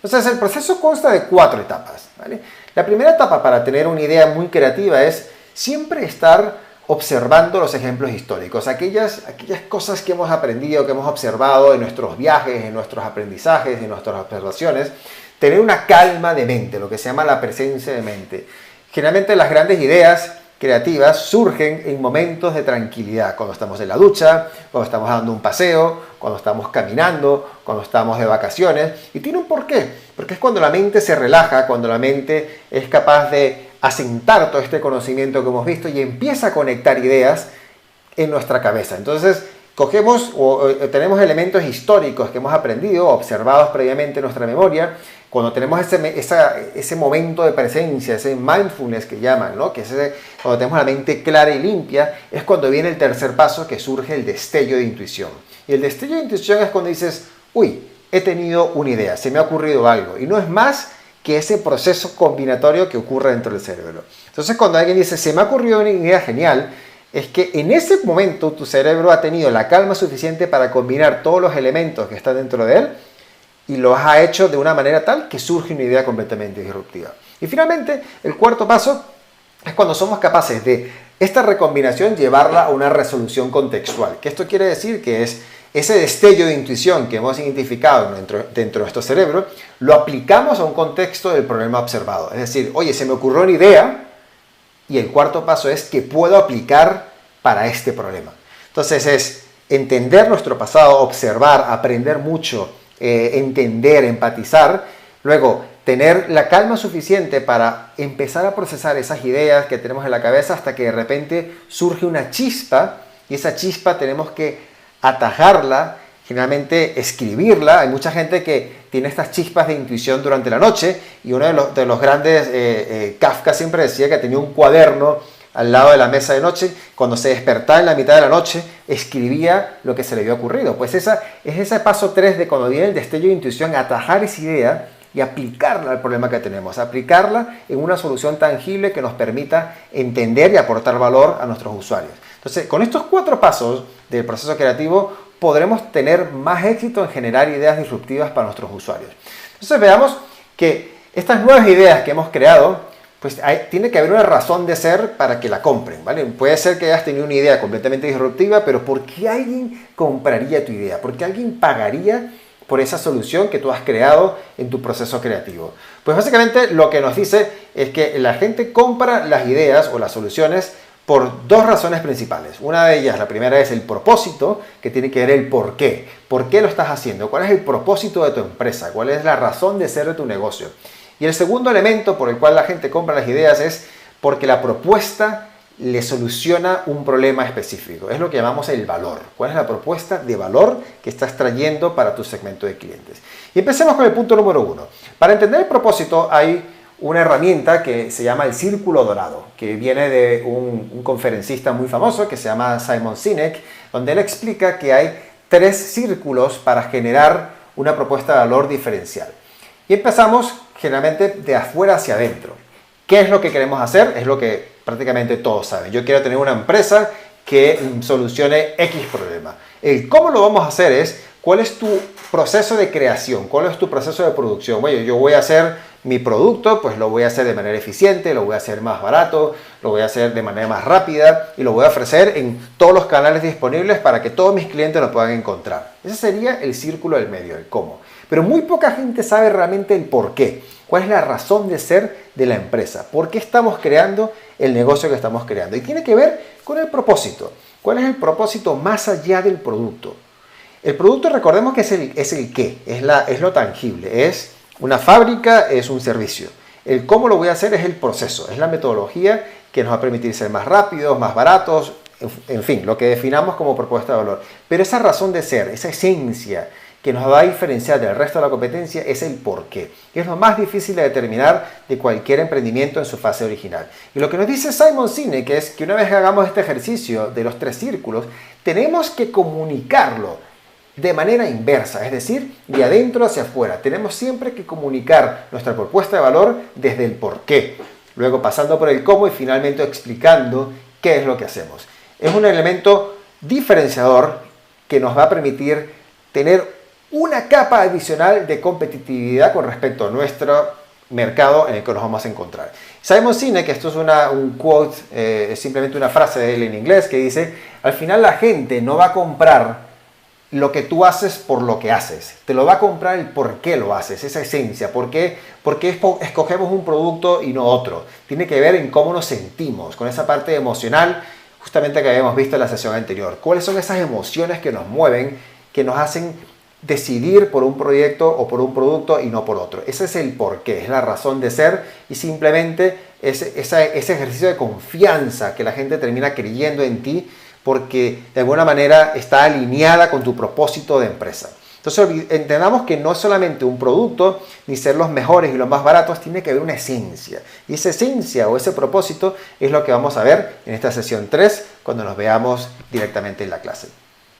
Entonces, el proceso consta de 4 etapas, ¿vale? La primera etapa para tener una idea muy creativa es siempre estar observando los ejemplos históricos, aquellas cosas que hemos aprendido, que hemos observado en nuestros viajes, en nuestros aprendizajes, en nuestras observaciones, tener una calma de mente, lo que se llama la presencia de mente. Generalmente las grandes ideas creativas surgen en momentos de tranquilidad, cuando estamos en la ducha, cuando estamos dando un paseo, cuando estamos caminando, cuando estamos de vacaciones. Y tiene un porqué, porque es cuando la mente se relaja, cuando la mente es capaz de asentar todo este conocimiento que hemos visto y empieza a conectar ideas en nuestra cabeza. Entonces, cogemos o tenemos elementos históricos que hemos aprendido, observados previamente en nuestra memoria. Cuando tenemos ese momento de presencia, ese mindfulness que llaman, ¿no? Que es cuando tenemos la mente clara y limpia, es cuando viene el tercer paso, que surge el destello de intuición. Y el destello de intuición es cuando dices, uy, he tenido una idea, se me ha ocurrido algo. Y no es más que ese proceso combinatorio que ocurre dentro del cerebro. Entonces, cuando alguien dice, se me ha ocurrido una idea genial, es que en ese momento tu cerebro ha tenido la calma suficiente para combinar todos los elementos que están dentro de él y los ha hecho de una manera tal que surge una idea completamente disruptiva. Y finalmente, el cuarto paso es cuando somos capaces de esta recombinación llevarla a una resolución contextual. Que esto quiere decir que es ese destello de intuición que hemos identificado dentro de nuestro cerebro, lo aplicamos a un contexto del problema observado. Es decir, oye, se me ocurrió una idea y el cuarto paso es que puedo aplicar para este problema. Entonces es entender nuestro pasado, observar, aprender mucho, entender, empatizar, luego tener la calma suficiente para empezar a procesar esas ideas que tenemos en la cabeza hasta que de repente surge una chispa y esa chispa tenemos que atajarla, generalmente escribirla. Hay mucha gente que tiene estas chispas de intuición durante la noche y uno de los grandes, Kafka siempre decía que tenía un cuaderno al lado de la mesa de noche, cuando se despertaba en la mitad de la noche, escribía lo que se le había ocurrido. Pues es ese paso 3 de cuando viene el destello de intuición, atajar esa idea y aplicarla al problema que tenemos, aplicarla en una solución tangible que nos permita entender y aportar valor a nuestros usuarios. Entonces, con estos 4 pasos del proceso creativo, podremos tener más éxito en generar ideas disruptivas para nuestros usuarios. Entonces, veamos que estas nuevas ideas que hemos creado, pues tiene que haber una razón de ser para que la compren, ¿vale? Puede ser que hayas tenido una idea completamente disruptiva, pero ¿por qué alguien compraría tu idea? ¿Por qué alguien pagaría por esa solución que tú has creado en tu proceso creativo? Pues básicamente lo que nos dice es que la gente compra las ideas o las soluciones por 2 razones principales. Una de ellas, la primera es el propósito, que tiene que ver el por qué. ¿Por qué lo estás haciendo? ¿Cuál es el propósito de tu empresa? ¿Cuál es la razón de ser de tu negocio? Y el segundo elemento por el cual la gente compra las ideas es porque la propuesta le soluciona un problema específico. Es lo que llamamos el valor. ¿Cuál es la propuesta de valor que estás trayendo para tu segmento de clientes? Y empecemos con el punto número 1. Para entender el propósito hay una herramienta que se llama el círculo dorado, que viene de un conferencista muy famoso que se llama Simon Sinek, donde él explica que hay 3 círculos para generar una propuesta de valor diferencial. Y empezamos generalmente de afuera hacia adentro. ¿Qué es lo que queremos hacer? Es lo que prácticamente todos saben. Yo quiero tener una empresa que solucione X problema. El cómo lo vamos a hacer es, ¿cuál es tu proceso de creación? ¿Cuál es tu proceso de producción? Oye, yo voy a hacer mi producto, pues lo voy a hacer de manera eficiente, lo voy a hacer más barato, lo voy a hacer de manera más rápida y lo voy a ofrecer en todos los canales disponibles para que todos mis clientes lo puedan encontrar. Ese sería el círculo del medio, el cómo. Pero muy poca gente sabe realmente el por qué. ¿Cuál es la razón de ser de la empresa? ¿Por qué estamos creando el negocio que estamos creando? Y tiene que ver con el propósito. ¿Cuál es el propósito más allá del producto? El producto, recordemos que es el qué, es lo tangible, es una fábrica, es un servicio. El cómo lo voy a hacer es el proceso, es la metodología que nos va a permitir ser más rápidos, más baratos, en fin, lo que definamos como propuesta de valor. Pero esa razón de ser, esa esencia que nos va a diferenciar del resto de la competencia es el por qué. Y es lo más difícil de determinar de cualquier emprendimiento en su fase original. Y lo que nos dice Simon Sinek es que una vez que hagamos este ejercicio de los 3 círculos, tenemos que comunicarlo de manera inversa, es decir, de adentro hacia afuera. Tenemos siempre que comunicar nuestra propuesta de valor desde el por qué, luego pasando por el cómo y finalmente explicando qué es lo que hacemos. Es un elemento diferenciador que nos va a permitir tener una capa adicional de competitividad con respecto a nuestro mercado en el que nos vamos a encontrar. Simon Sinek, que esto es un quote, es simplemente una frase de él en inglés, que dice, al final la gente no va a comprar lo que tú haces por lo que haces, te lo va a comprar el por qué lo haces, esa esencia, por qué escogemos un producto y no otro. Tiene que ver en cómo nos sentimos, con esa parte emocional, justamente que habíamos visto en la sesión anterior. ¿Cuáles son esas emociones que nos mueven, que nos hacen decidir por un proyecto o por un producto y no por otro? Ese es el porqué, es la razón de ser y simplemente ese ejercicio de confianza que la gente termina creyendo en ti porque de alguna manera está alineada con tu propósito de empresa. Entonces entendamos que no es solamente un producto ni ser los mejores y los más baratos, tiene que haber una esencia. Y esa esencia o ese propósito es lo que vamos a ver en esta sesión 3 cuando nos veamos directamente en la clase.